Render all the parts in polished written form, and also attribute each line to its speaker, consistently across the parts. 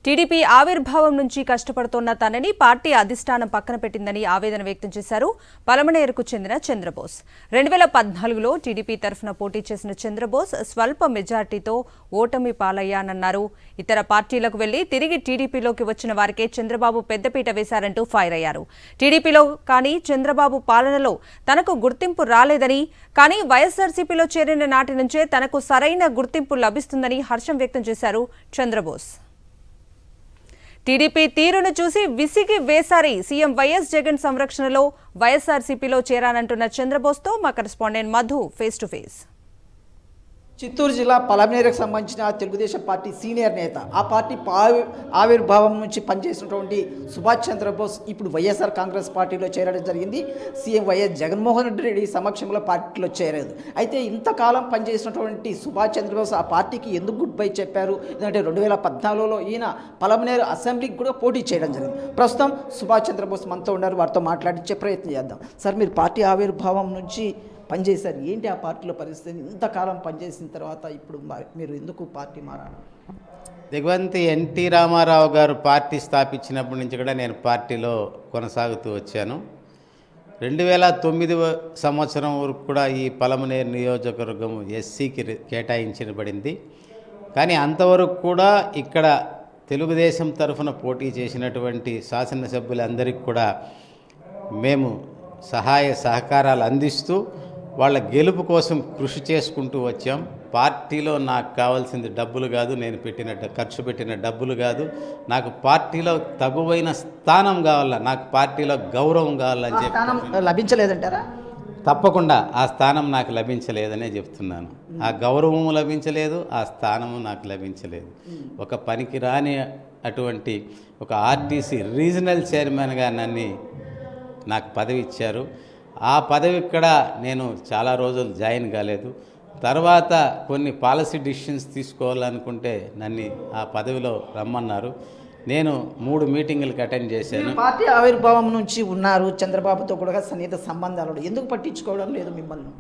Speaker 1: TDP ఆవిర్భావం నుంచి కష్టపడుతోన్న తనని పార్టీ అధిష్టానం పక్కన పెట్టిందని ఆవేదన వ్యక్తం చేశారు పలమనేరుకు చెందిన చంద్రబోస్. 2014లో టీడీపీ తరఫున పోటీ చేసిన చంద్రబోస్ స్వల్ప మెజార్టీతో ఓటమి పాలయ్యానన్నారు. ఇతర పార్టీలకు వెళ్లి తిరిగి టీడీపీలోకి వచ్చిన వారికే చంద్రబాబు పెద్దపీట వేశారంటూ ఫైర్ అయ్యారు. టీడీపీలో కానీ చంద్రబాబు పాలనలో తనకు గుర్తింపు రాలేదని, కానీ వైఎస్ఆర్సీపీలో చేరిన నాటి నుంచే తనకు సరైన గుర్తింపు లభిస్తుందని హర్షం వ్యక్తం చేశారు చంద్రబోస్. టీడీపీ తీరును చూసి విసిగి వేసారి సీఎం వైఎస్ జగన్ సంరక్షణలో వైఎస్ఆర్సీపీలో చేరానంటున్న చంద్రబోస్తో మా correspondent Madhu face to face.
Speaker 2: Chittoor జిల్లా పలమనేరుకు సంబంధించిన తెలుగుదేశం పార్టీ సీనియర్ నేత, ఆ పార్టీ ఆవిర్భావం నుంచి పనిచేసినటువంటి సుభాష్ చంద్రబోస్ ఇప్పుడు వైఎస్ఆర్ కాంగ్రెస్ పార్టీలో చేరడం జరిగింది. సీఎం వైఎస్ జగన్మోహన్ రెడ్డి సమక్షంలో పార్టీలో చేరలేదు. అయితే ఇంతకాలం పనిచేసినటువంటి సుభాష్ చంద్రబోస్ ఆ పార్టీకి ఎందుకు గుడ్ బై చెప్పారు? ఎందుకంటే 2014లో ఈయన పలమనేరు అసెంబ్లీకి కూడా పోటీ చేయడం జరిగింది. ప్రస్తుతం సుభాష్ చంద్రబోస్ మనతో ఉన్నారు, వారితో మాట్లాడించే ప్రయత్నం చేద్దాం. సార్, మీరు పార్టీ ఆవిర్భావం నుంచి పనిచేశారు, ఏంటి ఆ పార్టీలో పరిస్థితి? ఇంతకాలం పనిచేసిన తర్వాత ఇప్పుడు మీరు ఎందుకు పార్టీ మారారు?
Speaker 3: దిగ్వంతి ఎన్టీ రామారావు గారు పార్టీ స్థాపించినప్పటి నుంచి కూడా నేను పార్టీలో కొనసాగుతూ వచ్చాను. 2009 సంవత్సరం వరకు కూడా ఈ పలమనేరు నియోజకవర్గం ఎస్సీకి కేటాయించబడింది. కానీ అంతవరకు కూడా ఇక్కడ తెలుగుదేశం తరఫున పోటీ చేసినటువంటి శాసనసభ్యులందరికీ కూడా మేము సహాయ సహకారాలు అందిస్తూ వాళ్ళ గెలుపు కోసం కృషి చేసుకుంటూ వచ్చాం. పార్టీలో నాకు కావాల్సింది డబ్బులు కాదు, నేను ఖర్చు పెట్టిన డబ్బులు కాదు, నాకు పార్టీలో తగువైన స్థానం కావాలా, నాకు పార్టీలో గౌరవం కావాలని చెప్పి
Speaker 2: లభించలేదంటారా?
Speaker 3: తప్పకుండా ఆ స్థానం నాకు లభించలేదనే చెప్తున్నాను. ఆ గౌరవము లభించలేదు, ఆ స్థానము నాకు లభించలేదు. ఒక పనికిరాని అటువంటి ఒక ఆర్టీసీ రీజనల్ చైర్మన్గా నాకు పదవి ఇచ్చారు. ఆ పదవి ఇక్కడ నేను చాలా రోజులు జాయిన్ కాలేదు. తర్వాత కొన్ని పాలసీ డిసిషన్స్ తీసుకోవాలనుకుంటే నన్ను ఆ పదవిలో రమ్మన్నారు. నేను 3 మీటింగులకు అటెండ్ చేశాను.
Speaker 2: పార్టీ ఆవిర్భావం నుంచి ఉన్నారు, చంద్రబాబుతో కూడా సన్నిహిత సంబంధాలు, ఎందుకు పట్టించుకోవడం లేదు మిమ్మల్ని?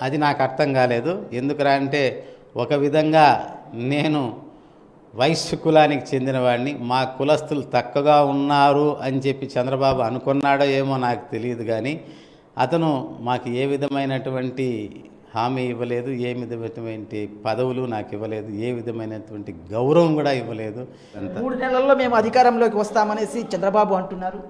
Speaker 3: అది నాకు అర్థం కాలేదు. ఎందుకురా అంటే, ఒక విధంగా నేను వైశ్య కులానికి చెందినవాడిని, మా కులస్తులు తక్కువగా ఉన్నారు అని చెప్పి చంద్రబాబు అనుకున్నాడో ఏమో నాకు తెలియదు. కానీ అతను మాకు ఏ విధమైనటువంటి హామీ ఇవ్వలేదు, ఏ విధమైనటువంటి పదవులు నాకు ఇవ్వలేదు, ఏ విధమైనటువంటి గౌరవం కూడా ఇవ్వలేదు.
Speaker 2: 3 నెలల్లో మేము అధికారంలోకి వస్తామనేసి చంద్రబాబు అంటున్నారు.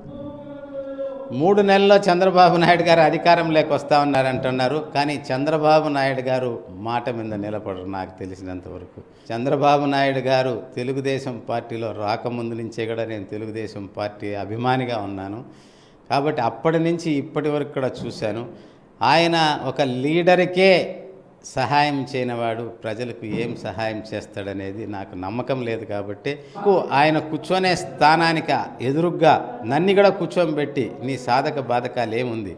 Speaker 3: 3 నెలల్లో చంద్రబాబు నాయుడు గారు అధికారంలోకి వస్తామన్నారంటున్నారు. కానీ చంద్రబాబు నాయుడు గారు మాట మీద నిలబడరు. నాకు తెలిసినంతవరకు చంద్రబాబు నాయుడు గారు తెలుగుదేశం పార్టీలో రాకముందు నుంచే కూడా నేను తెలుగుదేశం పార్టీ అభిమానిగా ఉన్నాను. కాబట్టి అప్పటి నుంచి ఇప్పటి వరకు కూడా చూశాను. ఆయన ఒక లీడర్కే సహాయం చేయనివాడు ప్రజలకు ఏం సహాయం చేస్తాడనేది నాకు నమ్మకం లేదు. కాబట్టి ఆయన కూర్చొనే స్థానానికి ఎదురుగ్గా నన్ను కూడా కూర్చోబెట్టి, నీ సాధక బాధకాలు ఏముంది,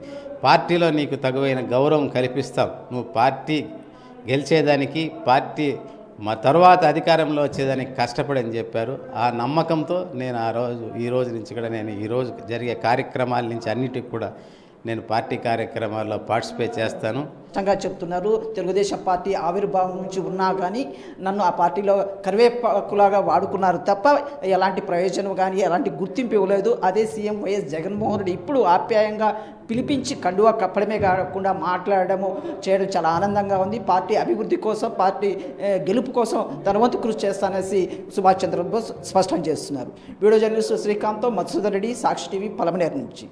Speaker 3: పార్టీలో నీకు తగువైన గౌరవం కల్పిస్తాం, నువ్వు పార్టీ గెలిచేదానికి, పార్టీ మా తర్వాత అధికారంలో వచ్చేదానికి కష్టపడని చెప్పారు. ఆ నమ్మకంతో నేను ఈ రోజు నుంచి కూడా నేను ఈరోజు జరిగే కార్యక్రమాల నుంచి అన్నిటికి కూడా నేను పార్టీ కార్యక్రమాల్లో పార్టిసిపేట్ చేస్తాను.
Speaker 2: ఖచ్చితంగా చెప్తున్నారు, తెలుగుదేశం పార్టీ ఆవిర్భావం నుంచి ఉన్నా కానీ నన్ను ఆ పార్టీలో కరివేపాకులాగా వాడుకున్నారు తప్ప ఎలాంటి ప్రయోజనం కానీ ఎలాంటి గుర్తింపు ఇవ్వలేదు. అదే సీఎం వైఎస్ జగన్మోహన్ రెడ్డి ఇప్పుడు ఆప్యాయంగా పిలిపించి కండువా కప్పడమే కాకుండా మాట్లాడము చేయడం చాలా ఆనందంగా ఉంది. పార్టీ అభివృద్ధి కోసం, పార్టీ గెలుపు కోసం తన వంతు కృషి చేస్తానని సుభాష్ చంద్రబోస్ స్పష్టం చేస్తున్నారు. వీడియో జర్నలిస్టు శ్రీకాంత్తో మధుసూదన్ రెడ్డి, సాక్షి టీవీ, పలమనేరు నుంచి.